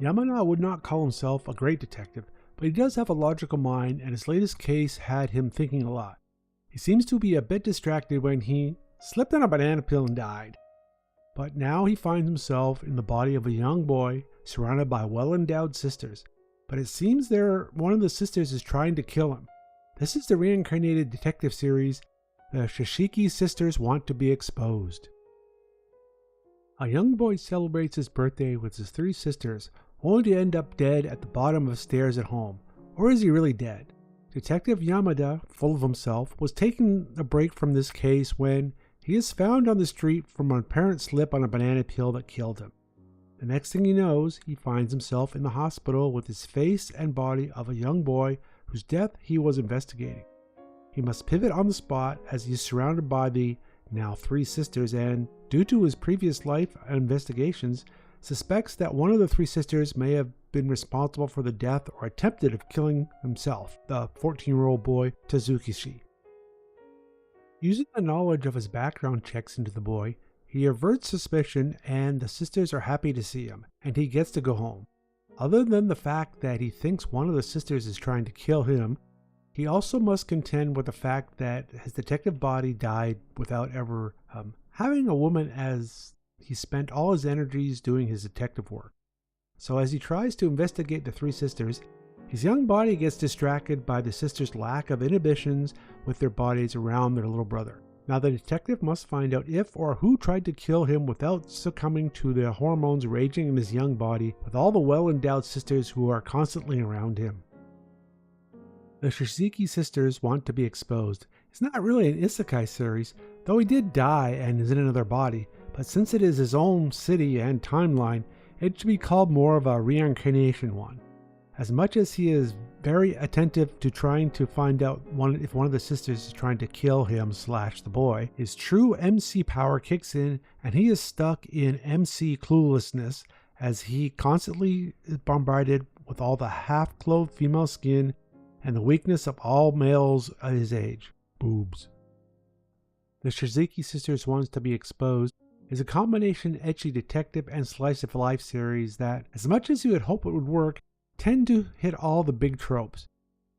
Yamana would not call himself a great detective, but he does have a logical mind, and his latest case had him thinking a lot. He seems to be a bit distracted when he slipped on a banana peel and died. But now he finds himself in the body of a young boy surrounded by well-endowed sisters. But it seems one of the sisters is trying to kill him. This is the reincarnated detective series, The Shikisaki Sisters Want to be Exposed. A young boy celebrates his birthday with his 3 sisters, only to end up dead at the bottom of stairs at home. Or is he really dead? Detective Yamada, full of himself, was taking a break from this case when he is found on the street from an apparent slip on a banana peel that killed him. The next thing he knows, he finds himself in the hospital with his face and body of a young boy whose death he was investigating. He must pivot on the spot as he is surrounded by the now 3 sisters and, due to his previous life and investigations, suspects that one of the 3 sisters may have been responsible for the death or attempted of killing himself, the 14-year-old boy Tazukishi. Using the knowledge of his background checks into the boy, he averts suspicion and the sisters are happy to see him, and he gets to go home. Other than the fact that he thinks one of the sisters is trying to kill him, he also must contend with the fact that his detective body died without ever having a woman, as he spent all his energies doing his detective work. So as he tries to investigate the 3 sisters, his young body gets distracted by the sisters' lack of inhibitions with their bodies around their little brother. Now the detective must find out if or who tried to kill him without succumbing to the hormones raging in his young body with all the well-endowed sisters who are constantly around him. The Shikizaki Sisters Want to be Exposed is not really an isekai series, though he did die and is in another body, but since it is his own city and timeline, it should be called more of a reincarnation one. As much as he is very attentive to trying to find out if one of the sisters is trying to kill him / the boy, his true MC power kicks in and he is stuck in MC cluelessness as he constantly is bombarded with all the half-clothed female skin and the weakness of all males at his age, boobs. The Shikizaki Sisters Wants to be Exposed is a combination ecchi detective and slice of life series that, as much as you would hope it would work, tend to hit all the big tropes.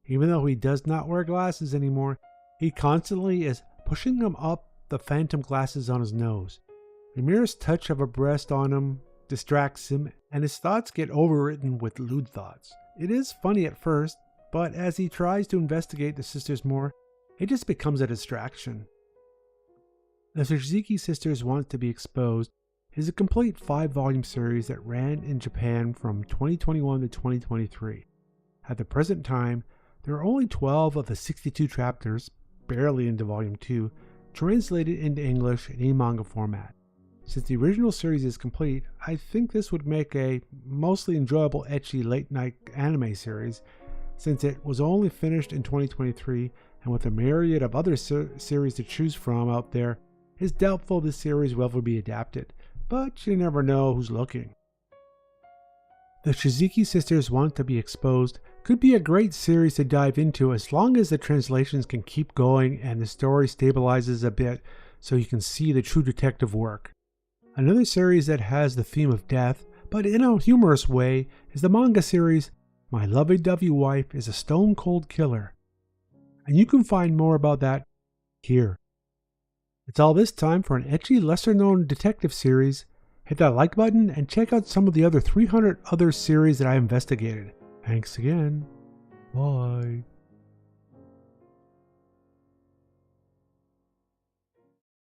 Even though he does not wear glasses anymore, he constantly is pushing them up the phantom glasses on his nose. The merest touch of a breast on him distracts him, and his thoughts get overwritten with lewd thoughts. It is funny at first, but as he tries to investigate the sisters more, it just becomes a distraction. The Shikizaki Sisters Want to be Exposed is a complete 5-volume series that ran in Japan from 2021 to 2023. At the present time, there are only 12 of the 62 chapters, barely into Volume 2, translated into English in manga format. Since the original series is complete, I think this would make a mostly enjoyable ecchi late-night anime series, since it was only finished in 2023, and with a myriad of other series to choose from out there, it's doubtful this series will ever be adapted, but you never know who's looking. The Shikizaki Sisters Want to be Exposed could be a great series to dive into as long as the translations can keep going and the story stabilizes a bit so you can see the true detective work. Another series that has the theme of death, but in a humorous way, is the manga series My Lovey-Dovey Wife is a Stone Cold Killer. And you can find more about that here. It's all this time for an ecchi, lesser-known detective series. Hit that like button and check out some of the other 300 other series that I investigated. Thanks again. Bye.